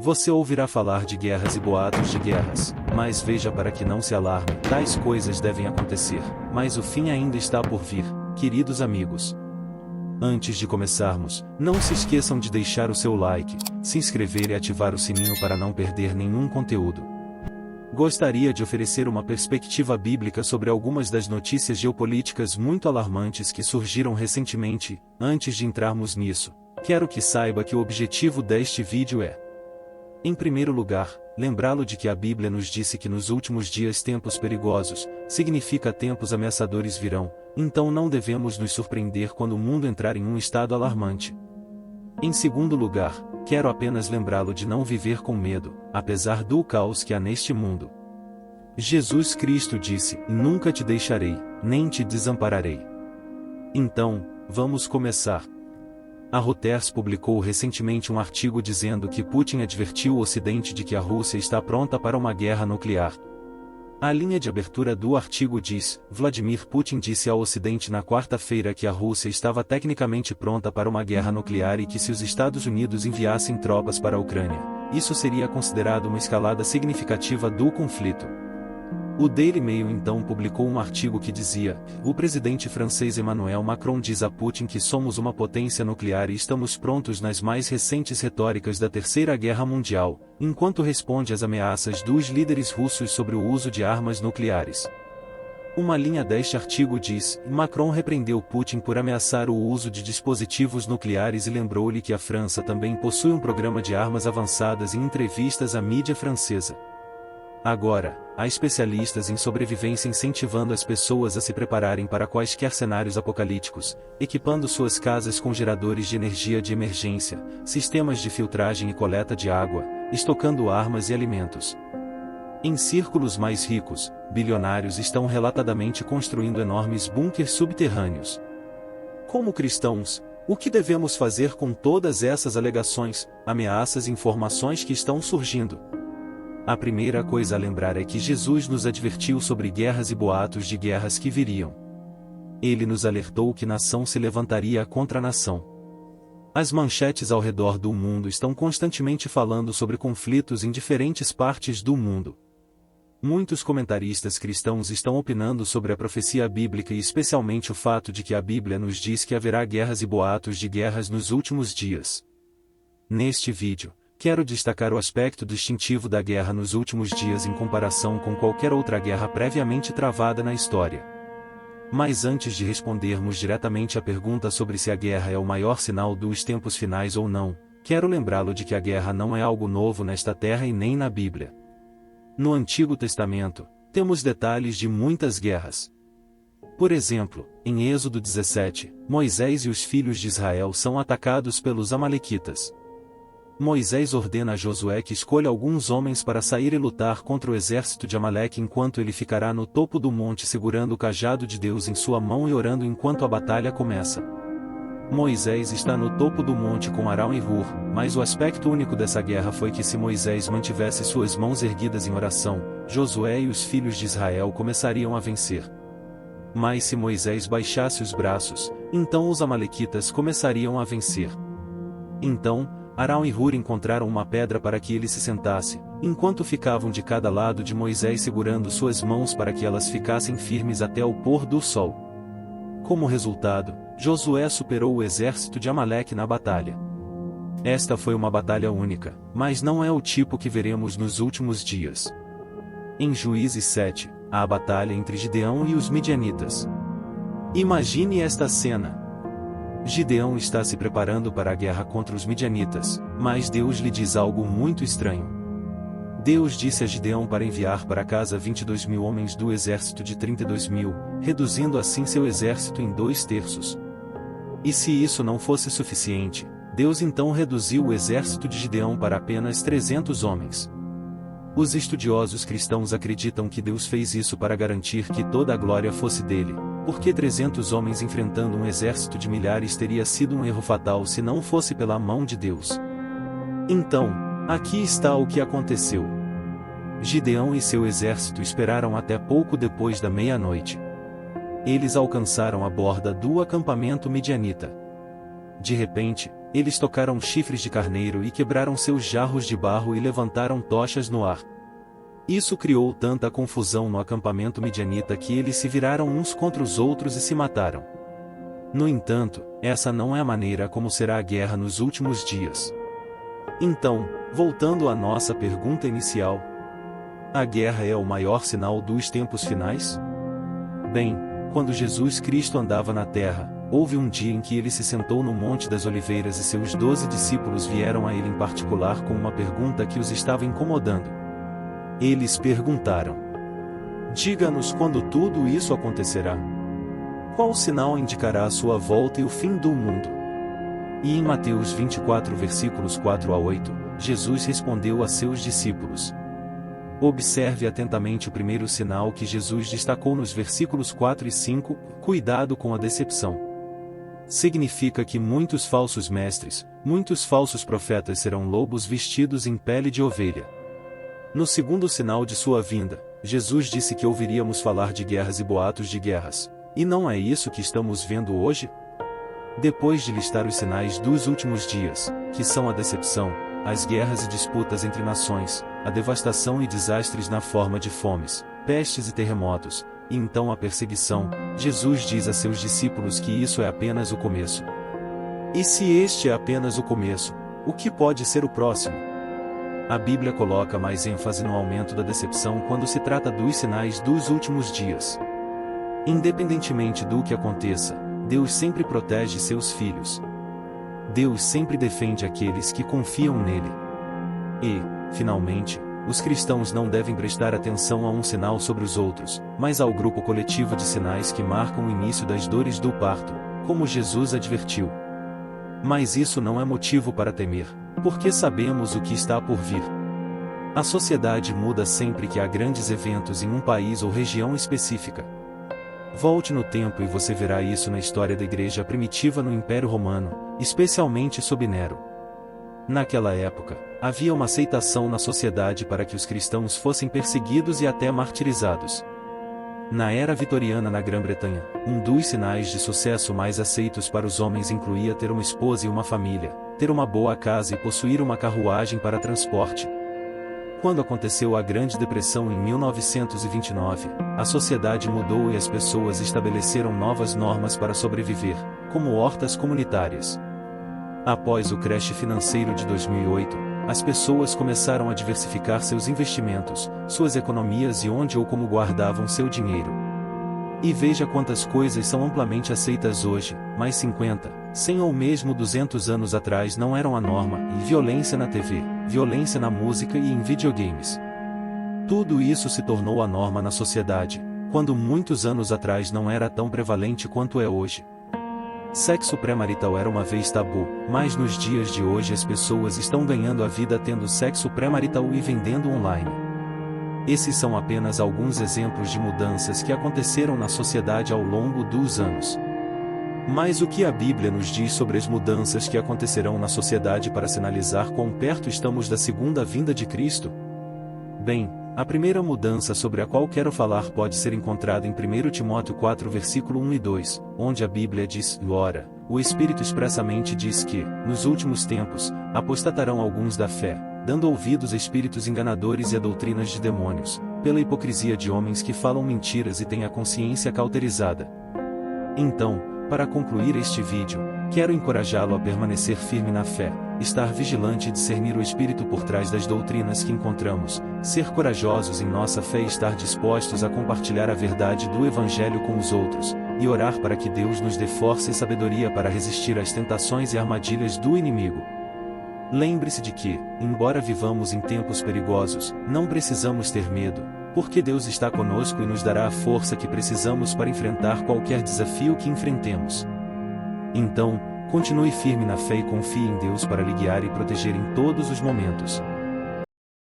Você ouvirá falar de guerras e boatos de guerras, mas veja para que não se alarme, tais coisas devem acontecer, mas o fim ainda está por vir, queridos amigos. Antes de começarmos, não se esqueçam de deixar o seu like, se inscrever e ativar o sininho para não perder nenhum conteúdo. Gostaria de oferecer uma perspectiva bíblica sobre algumas das notícias geopolíticas muito alarmantes que surgiram recentemente. Antes de entrarmos nisso, quero que saiba que o objetivo deste vídeo é, em primeiro lugar, lembrá-lo de que a Bíblia nos disse que nos últimos dias tempos perigosos, significa tempos ameaçadores virão, então não devemos nos surpreender quando o mundo entrar em um estado alarmante. Em segundo lugar, quero apenas lembrá-lo de não viver com medo, apesar do caos que há neste mundo. Jesus Cristo disse: "Nunca te deixarei, nem te desampararei." Então, vamos começar. A Reuters publicou recentemente um artigo dizendo que Putin advertiu o Ocidente de que a Rússia está pronta para uma guerra nuclear. A linha de abertura do artigo diz: Vladimir Putin disse ao Ocidente na quarta-feira que a Rússia estava tecnicamente pronta para uma guerra nuclear e que se os Estados Unidos enviassem tropas para a Ucrânia, isso seria considerado uma escalada significativa do conflito. O Daily Mail então publicou um artigo que dizia: o presidente francês Emmanuel Macron diz a Putin que somos uma potência nuclear e estamos prontos nas mais recentes retóricas da Terceira Guerra Mundial, enquanto responde às ameaças dos líderes russos sobre o uso de armas nucleares. Uma linha deste artigo diz: Macron repreendeu Putin por ameaçar o uso de dispositivos nucleares e lembrou-lhe que a França também possui um programa de armas avançadas em entrevistas à mídia francesa. Agora, há especialistas em sobrevivência incentivando as pessoas a se prepararem para quaisquer cenários apocalípticos, equipando suas casas com geradores de energia de emergência, sistemas de filtragem e coleta de água, estocando armas e alimentos. Em círculos mais ricos, bilionários estão relatadamente construindo enormes bunkers subterrâneos. Como cristãos, o que devemos fazer com todas essas alegações, ameaças e informações que estão surgindo? A primeira coisa a lembrar é que Jesus nos advertiu sobre guerras e boatos de guerras que viriam. Ele nos alertou que nação se levantaria contra nação. As manchetes ao redor do mundo estão constantemente falando sobre conflitos em diferentes partes do mundo. Muitos comentaristas cristãos estão opinando sobre a profecia bíblica e especialmente o fato de que a Bíblia nos diz que haverá guerras e boatos de guerras nos últimos dias. Neste vídeo, quero destacar o aspecto distintivo da guerra nos últimos dias em comparação com qualquer outra guerra previamente travada na história. Mas antes de respondermos diretamente à pergunta sobre se a guerra é o maior sinal dos tempos finais ou não, quero lembrá-lo de que a guerra não é algo novo nesta terra e nem na Bíblia. No Antigo Testamento, temos detalhes de muitas guerras. Por exemplo, em Êxodo 17, Moisés e os filhos de Israel são atacados pelos amalequitas. Moisés ordena a Josué que escolha alguns homens para sair e lutar contra o exército de Amaleque enquanto ele ficará no topo do monte segurando o cajado de Deus em sua mão e orando enquanto a batalha começa. Moisés está no topo do monte com Arão e Hur, mas o aspecto único dessa guerra foi que se Moisés mantivesse suas mãos erguidas em oração, Josué e os filhos de Israel começariam a vencer. Mas se Moisés baixasse os braços, então os amalequitas começariam a vencer. Então, Arão e Hur encontraram uma pedra para que ele se sentasse, enquanto ficavam de cada lado de Moisés segurando suas mãos para que elas ficassem firmes até o pôr do sol. Como resultado, Josué superou o exército de Amaleque na batalha. Esta foi uma batalha única, mas não é o tipo que veremos nos últimos dias. Em Juízes 7, há a batalha entre Gideão e os midianitas. Imagine esta cena. Gideão está se preparando para a guerra contra os midianitas, mas Deus lhe diz algo muito estranho. Deus disse a Gideão para enviar para casa 22.000 homens do exército de 32.000, reduzindo assim seu exército em 2/3. E se isso não fosse suficiente, Deus então reduziu o exército de Gideão para apenas 300 homens. Os estudiosos cristãos acreditam que Deus fez isso para garantir que toda a glória fosse dele, porque 300 homens enfrentando um exército de milhares teria sido um erro fatal se não fosse pela mão de Deus. Então, aqui está o que aconteceu. Gideão e seu exército esperaram até pouco depois da meia-noite. Eles alcançaram a borda do acampamento midianita. De repente, Eles tocaram chifres de carneiro e quebraram seus jarros de barro e levantaram tochas no ar. Isso criou tanta confusão no acampamento midianita que eles se viraram uns contra os outros e se mataram. No entanto, essa não é a maneira como será a guerra nos últimos dias. Então, voltando à nossa pergunta inicial, a guerra é o maior sinal dos tempos finais? Bem, quando Jesus Cristo andava na terra, houve um dia em que ele se sentou no Monte das Oliveiras e seus 12 discípulos vieram a ele em particular com uma pergunta que os estava incomodando. Eles perguntaram: "Diga-nos quando tudo isso acontecerá. Qual sinal indicará a sua volta e o fim do mundo?" E em Mateus 24 versículos 4 a 8, Jesus respondeu a seus discípulos. Observe atentamente o primeiro sinal que Jesus destacou nos versículos 4 e 5, cuidado com a decepção. Significa que muitos falsos mestres, muitos falsos profetas serão lobos vestidos em pele de ovelha. No segundo sinal de sua vinda, Jesus disse que ouviríamos falar de guerras e boatos de guerras. E não é isso que estamos vendo hoje? Depois de listar os sinais dos últimos dias, que são a decepção, as guerras e disputas entre nações, a devastação e desastres na forma de fomes, pestes e terremotos, e então a perseguição, Jesus diz a seus discípulos que isso é apenas o começo. E se este é apenas o começo, o que pode ser o próximo? A Bíblia coloca mais ênfase no aumento da decepção quando se trata dos sinais dos últimos dias. Independentemente do que aconteça, Deus sempre protege seus filhos. Deus sempre defende aqueles que confiam nele. E, finalmente, os cristãos não devem prestar atenção a um sinal sobre os outros, mas ao grupo coletivo de sinais que marcam o início das dores do parto, como Jesus advertiu. Mas isso não é motivo para temer, porque sabemos o que está por vir. A sociedade muda sempre que há grandes eventos em um país ou região específica. Volte no tempo e você verá isso na história da igreja primitiva no Império Romano, especialmente sob Nero. Naquela época, havia uma aceitação na sociedade para que os cristãos fossem perseguidos e até martirizados. Na era vitoriana na Grã-Bretanha, um dos sinais de sucesso mais aceitos para os homens incluía ter uma esposa e uma família, ter uma boa casa e possuir uma carruagem para transporte. Quando aconteceu a Grande Depressão em 1929, a sociedade mudou e as pessoas estabeleceram novas normas para sobreviver, como hortas comunitárias. Após o crash financeiro de 2008, as pessoas começaram a diversificar seus investimentos, suas economias e onde ou como guardavam seu dinheiro. E veja quantas coisas são amplamente aceitas hoje, mas 50, 100 ou mesmo 200 anos atrás não eram a norma, e violência na TV, violência na música e em videogames. Tudo isso se tornou a norma na sociedade, quando muitos anos atrás não era tão prevalente quanto é hoje. Sexo pré-marital era uma vez tabu, mas nos dias de hoje as pessoas estão ganhando a vida tendo sexo pré-marital e vendendo online. Esses são apenas alguns exemplos de mudanças que aconteceram na sociedade ao longo dos anos. Mas o que a Bíblia nos diz sobre as mudanças que acontecerão na sociedade para sinalizar quão perto estamos da segunda vinda de Cristo? Bem, a primeira mudança sobre a qual quero falar pode ser encontrada em 1 Timóteo 4 versículo 1 e 2, onde a Bíblia diz: "Ora, o Espírito expressamente diz que, nos últimos tempos, apostatarão alguns da fé, dando ouvidos a espíritos enganadores e a doutrinas de demônios, pela hipocrisia de homens que falam mentiras e têm a consciência cauterizada." Então, para concluir este vídeo, quero encorajá-lo a permanecer firme na fé, estar vigilante e discernir o espírito por trás das doutrinas que encontramos, ser corajosos em nossa fé e estar dispostos a compartilhar a verdade do Evangelho com os outros, e orar para que Deus nos dê força e sabedoria para resistir às tentações e armadilhas do inimigo. Lembre-se de que, embora vivamos em tempos perigosos, não precisamos ter medo, porque Deus está conosco e nos dará a força que precisamos para enfrentar qualquer desafio que enfrentemos. Então, continue firme na fé e confie em Deus para lhe guiar e proteger em todos os momentos.